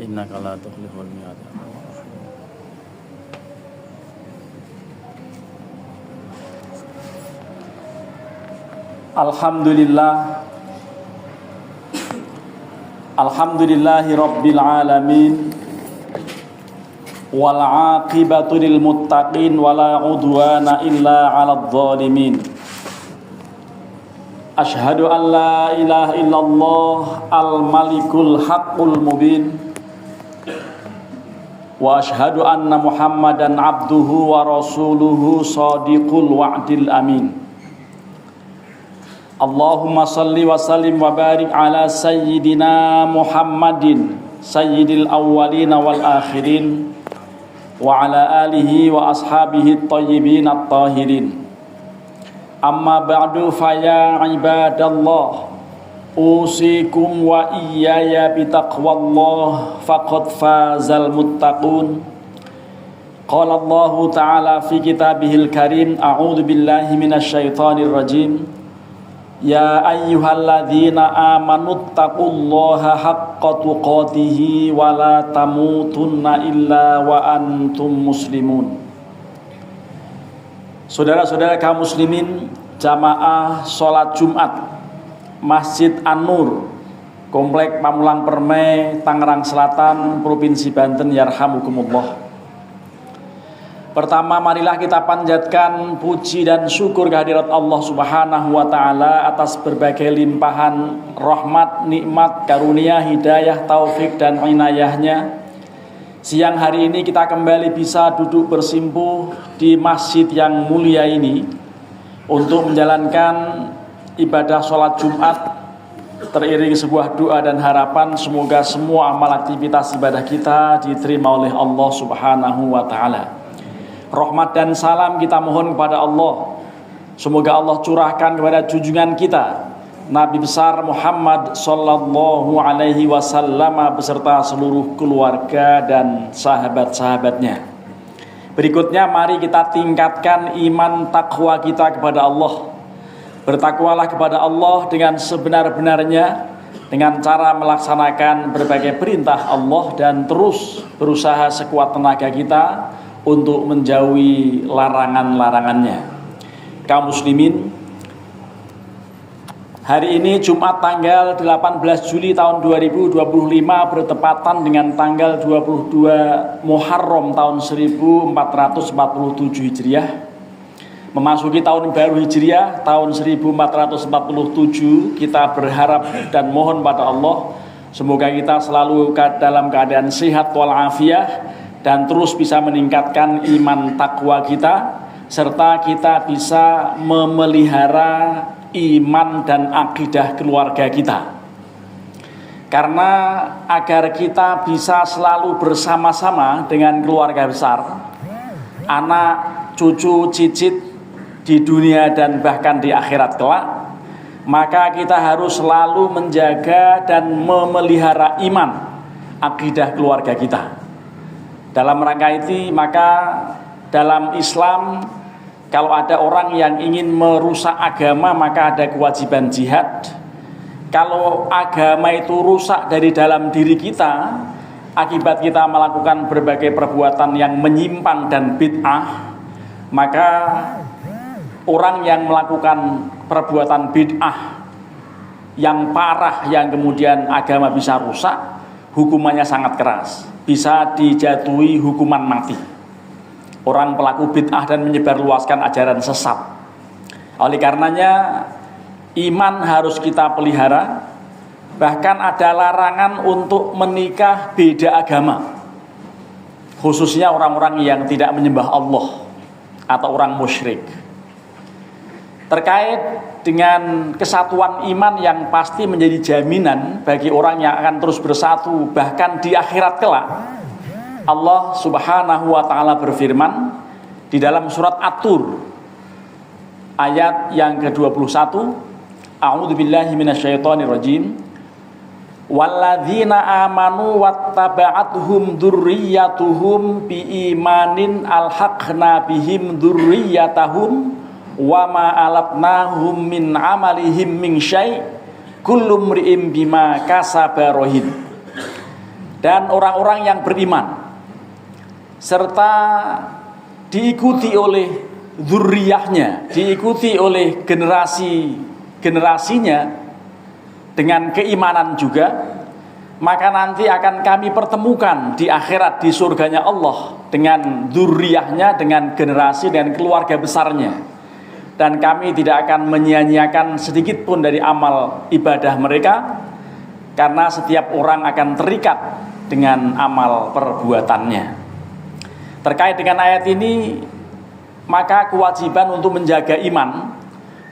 innaka la tukhliful mi'ad. Alhamdulillahi rabbil alamin wal aqibatu lil muttaqin wala udwana illa 'alal zalimin. Asyhadu an la ilaha illallah al malikul haqqul mubin wa asyhadu anna muhammadan abduhu wa rasuluhu shadiqul wa'dil amin. Allahumma salli wa sallim wa barik ala sayyidina Muhammadin sayyidil awwalina wal akhirin wa ala alihi wa ashabihi at-tayyibin at-tahirin. Amma ba'du fa ya ibadallah usikum wa iyaya bitaqwallah faqad fazal muttaqun. Qala Allah ta'ala fi kitabihil karim a'udzu billahi minasyaitonir rajim. Ya ayyuhalladzina amanuttaqullaha haqqa tuqatih wa la tamutunna illa wa antum muslimun. Saudara-saudara kaum muslimin, jamaah sholat Jumat Masjid An-Nur, Komplek Pamulang Permai, Tangerang Selatan, Provinsi Banten, yarhamukumullah. Pertama, marilah kita panjatkan puji dan syukur kehadirat Allah Subhanahu wa taala atas berbagai limpahan rahmat, nikmat, karunia, hidayah, taufik dan inayahnya. Siang hari ini kita kembali bisa duduk bersimpuh di masjid yang mulia ini untuk menjalankan ibadah sholat Jumat teriring sebuah doa dan harapan semoga semua amal aktivitas ibadah kita diterima oleh Allah Subhanahu wa taala. Rahmat dan salam kita mohon kepada Allah. Semoga Allah curahkan kepada junjungan kita Nabi besar Muhammad sallallahu alaihi wasallam beserta seluruh keluarga dan sahabat-sahabatnya. Berikutnya mari kita tingkatkan iman takwa kita kepada Allah. Bertakwalah kepada Allah dengan sebenar-benarnya, dengan cara melaksanakan berbagai perintah Allah dan terus berusaha sekuat tenaga kita untuk menjauhi larangan-larangannya. Kaum muslimin, hari ini Jumat tanggal 18 Juli tahun 2025 bertepatan dengan tanggal 22 Muharram tahun 1447 Hijriah, memasuki tahun baru Hijriah tahun 1447. Kita berharap dan mohon pada Allah semoga kita selalu dalam keadaan sehat walafiat dan terus bisa meningkatkan iman takwa kita, serta kita bisa memelihara iman dan akidah keluarga kita. Karena agar kita bisa selalu bersama-sama dengan keluarga besar, anak, cucu, cicit di dunia dan bahkan di akhirat kelak, maka kita harus selalu menjaga dan memelihara iman, akidah keluarga kita. Dalam rangka itu, maka dalam Islam, kalau ada orang yang ingin merusak agama, maka ada kewajiban jihad. Kalau agama itu rusak dari dalam diri kita, akibat kita melakukan berbagai perbuatan yang menyimpang dan bid'ah, maka orang yang melakukan perbuatan bid'ah yang parah, yang kemudian agama bisa rusak, hukumannya sangat keras, bisa dijatuhi hukuman mati. Orang pelaku bid'ah dan menyebarluaskan ajaran sesat. Oleh karenanya iman harus kita pelihara. Bahkan ada larangan untuk menikah beda agama, khususnya orang-orang yang tidak menyembah Allah atau orang musyrik. Terkait dengan kesatuan iman yang pasti menjadi jaminan bagi orang yang akan terus bersatu bahkan di akhirat kelak, Allah Subhanahu wa taala berfirman di dalam surat At-Tur ayat yang ke-21, A'udzubillahi minasyaitonirrajim. Walladzina amanu wattaba'athum dzurriyyatuhum biimanin alhaqna bihim dzurriyyatahum wa ma alatnahum min amalihim min syai' kullu mri'in bima kasaba rahin. Dan orang-orang yang beriman serta diikuti oleh dzurriyahnya, diikuti oleh generasinya dengan keimanan juga, maka nanti akan kami pertemukan di akhirat di surganya Allah dengan dzurriyahnya, dengan generasi dan keluarga besarnya. Dan kami tidak akan menyia-nyiakan sedikit pun dari amal ibadah mereka, karena setiap orang akan terikat dengan amal perbuatannya. Terkait dengan ayat ini, maka kewajiban untuk menjaga iman,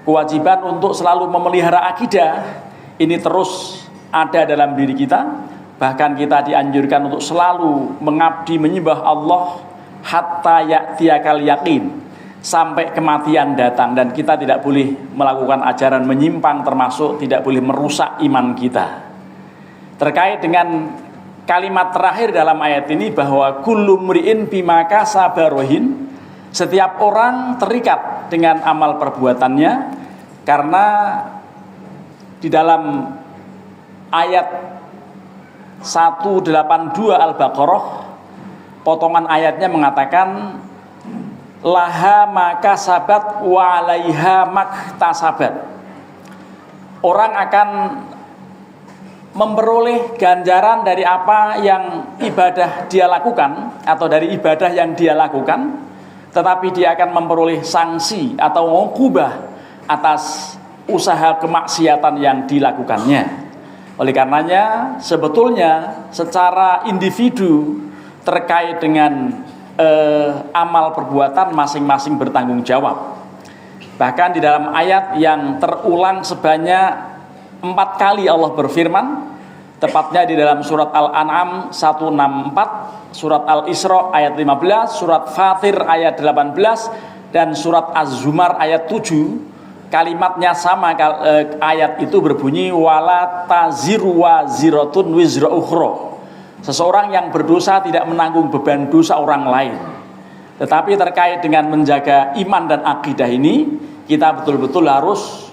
kewajiban untuk selalu memelihara akidah, ini terus ada dalam diri kita. Bahkan kita dianjurkan untuk selalu mengabdi menyembah Allah hatta ya'tiyakal yaqin, sampai kematian datang. Dan kita tidak boleh melakukan ajaran menyimpang, termasuk tidak boleh merusak iman kita. Terkait dengan kalimat terakhir dalam ayat ini bahwa kullu mri'in bima kasaba rahin, setiap orang terikat dengan amal perbuatannya, karena di dalam ayat 182 Al-Baqarah, potongan ayatnya mengatakan laha maka sabat wa alaiha maktasabat. Orang akan memperoleh ganjaran dari apa yang ibadah dia lakukan atau dari ibadah yang dia lakukan, tetapi dia akan memperoleh sanksi atau uqubah atas usaha kemaksiatan yang dilakukannya. Oleh karenanya sebetulnya secara individu terkait dengan amal perbuatan masing-masing bertanggung jawab. Bahkan di dalam ayat yang terulang sebanyak 4 kali Allah berfirman, tepatnya di dalam surat Al-An'am 164, surat Al-Isra ayat 15, surat Fatir ayat 18, dan surat Az-Zumar ayat 7. Kalimatnya sama, ayat itu berbunyi wala taziru waziratun wizra ukhra. Seseorang yang berdosa tidak menanggung beban dosa orang lain. Tetapi terkait dengan menjaga iman dan akidah ini, kita betul-betul harus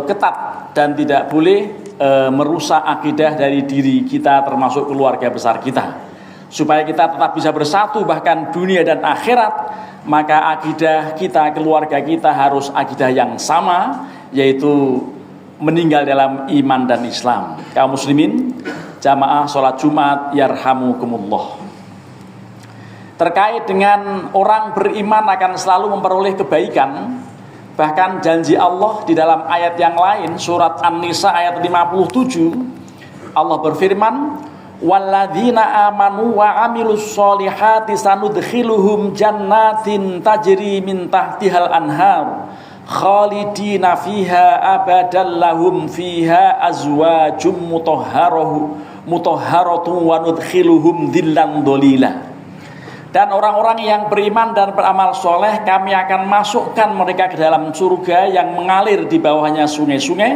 ketat dan tidak boleh merusak akidah dari diri kita termasuk keluarga besar kita. Supaya kita tetap bisa bersatu bahkan dunia dan akhirat, maka akidah kita, keluarga kita harus akidah yang sama, yaitu meninggal dalam iman dan Islam. Kaum muslimin, jamaah sholat Jumat yarhamukumullah. Terkait dengan orang beriman akan selalu memperoleh kebaikan, bahkan janji Allah di dalam ayat yang lain, surat An-Nisa ayat 57, Allah berfirman, walladzina amanu wa amilus solihati sanudkhiluhum jannatin tajri min tahtihal anhar khalidina fiha abadan lahum fiha azwajum mutahharatun wa nudkhiluhum dhillan dhalila. Dan orang-orang yang beriman dan beramal soleh, kami akan masukkan mereka ke dalam surga yang mengalir di bawahnya sungai-sungai.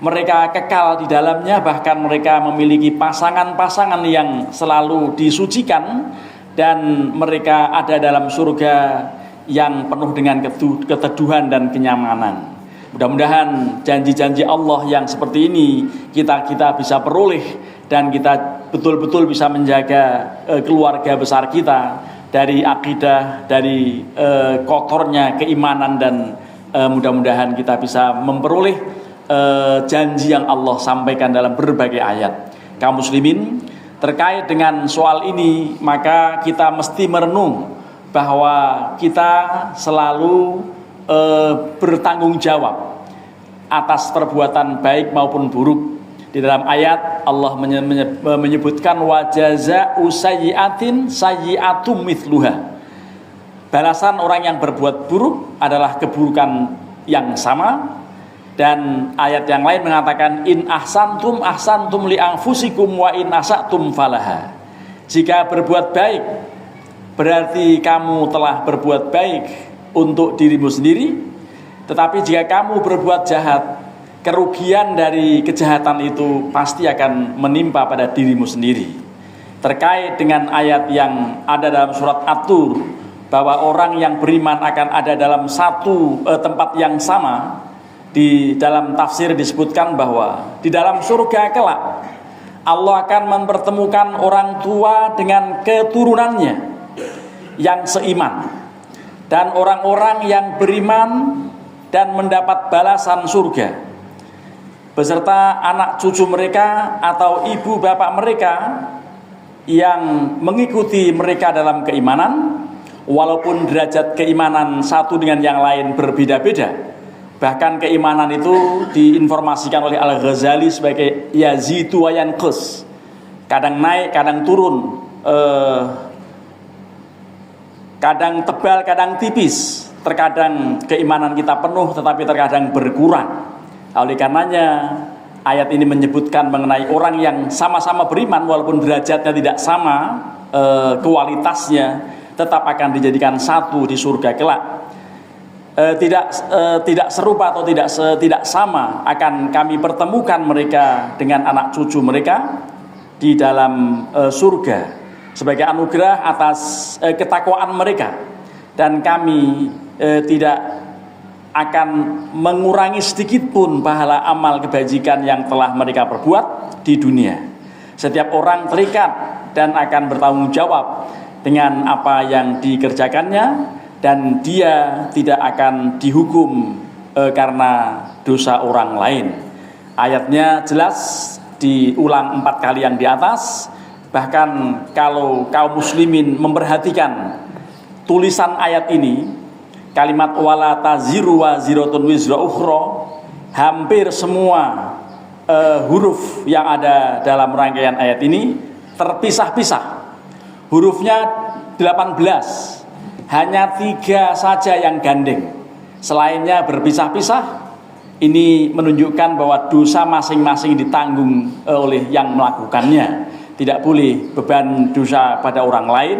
Mereka kekal di dalamnya, bahkan mereka memiliki pasangan-pasangan yang selalu disucikan, dan mereka ada dalam surga yang penuh dengan keteduhan dan kenyamanan. Mudah-mudahan janji-janji Allah yang seperti ini kita bisa peroleh, dan kita betul-betul bisa menjaga keluarga besar kita dari akidah, dari kotornya keimanan, dan mudah-mudahan kita bisa memperoleh janji yang Allah sampaikan dalam berbagai ayat. Kaum muslimin, terkait dengan soal ini, maka kita mesti merenung bahwa kita selalu bertanggung jawab atas perbuatan baik maupun buruk. Di dalam ayat Allah menyebutkan wa jazaa'u sayyi'atin sayyi'atum mithluha. Balasan orang yang berbuat buruk adalah keburukan yang sama. Dan ayat yang lain mengatakan in ahsantum ahsantum li anfusikum wa in asatum falaha. Jika berbuat baik berarti kamu telah berbuat baik untuk dirimu sendiri, tetapi jika kamu berbuat jahat, kerugian dari kejahatan itu pasti akan menimpa pada dirimu sendiri. Terkait dengan ayat yang ada dalam surat At-Tur, bahwa orang yang beriman akan ada dalam satu tempat yang sama, di dalam tafsir disebutkan bahwa di dalam surga kelak Allah akan mempertemukan orang tua dengan keturunannya yang seiman, dan orang-orang yang beriman dan mendapat balasan surga beserta anak cucu mereka atau ibu bapak mereka yang mengikuti mereka dalam keimanan, walaupun derajat keimanan satu dengan yang lain berbeda-beda. Bahkan keimanan itu diinformasikan oleh Al-Ghazali sebagai yazidu wa yanqus, kadang naik, kadang turun, kadang tebal, kadang tipis. Terkadang keimanan kita penuh, tetapi terkadang berkurang. Oleh karenanya ayat ini menyebutkan mengenai orang yang sama-sama beriman, walaupun derajatnya tidak sama kualitasnya, tetap akan dijadikan satu di surga kelak. Tidak serupa atau tidak sama akan kami pertemukan mereka dengan anak cucu mereka di dalam surga sebagai anugerah atas ketakwaan mereka, dan kami tidak akan mengurangi sedikit pun pahala amal kebajikan yang telah mereka perbuat di dunia. Setiap orang terikat dan akan bertanggung jawab dengan apa yang dikerjakannya, dan dia tidak akan dihukum karena dosa orang lain. Ayatnya jelas diulang 4 kali yang di atas. Bahkan kalau kaum muslimin memperhatikan tulisan ayat ini, kalimat wala taziru waziratun wizra ukhra, hampir semua huruf yang ada dalam rangkaian ayat ini terpisah-pisah. Hurufnya 18, hanya 3 saja yang gandeng, selainnya berpisah-pisah. Ini menunjukkan bahwa dosa masing-masing ditanggung oleh yang melakukannya. Tidak boleh beban dosa pada orang lain,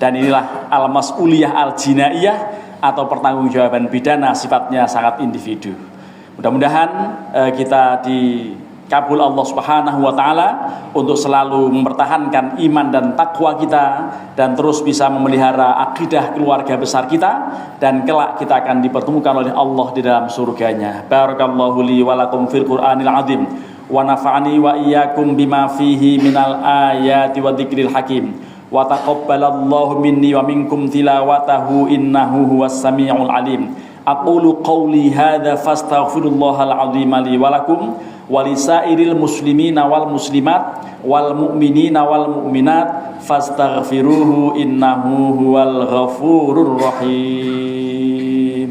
dan inilah al-mas'uliyah al-jinaiyah atau pertanggungjawaban pidana, sifatnya sangat individu. Mudah-mudahan kita kabul Allah Subhanahu wa taala untuk selalu mempertahankan iman dan takwa kita dan terus bisa memelihara akidah keluarga besar kita, dan kelak kita akan dipertemukan oleh Allah di dalam surganya. Barakallahu li wa lakum fil Qur'anil azim wa nafa'ani wa iyyakum bima fihi minal ayati wa dzikril hakim wa taqabbalallahu minni wa minkum tilawatahu innahu huwas samiul alim. Aqulu qawli hadza fastaghfirullahal azim li wa lakum walisairil muslimina wal muslimat wal mu'minina wal mu'minat fastaghfiruhu innahu huwal ghafurur rahim.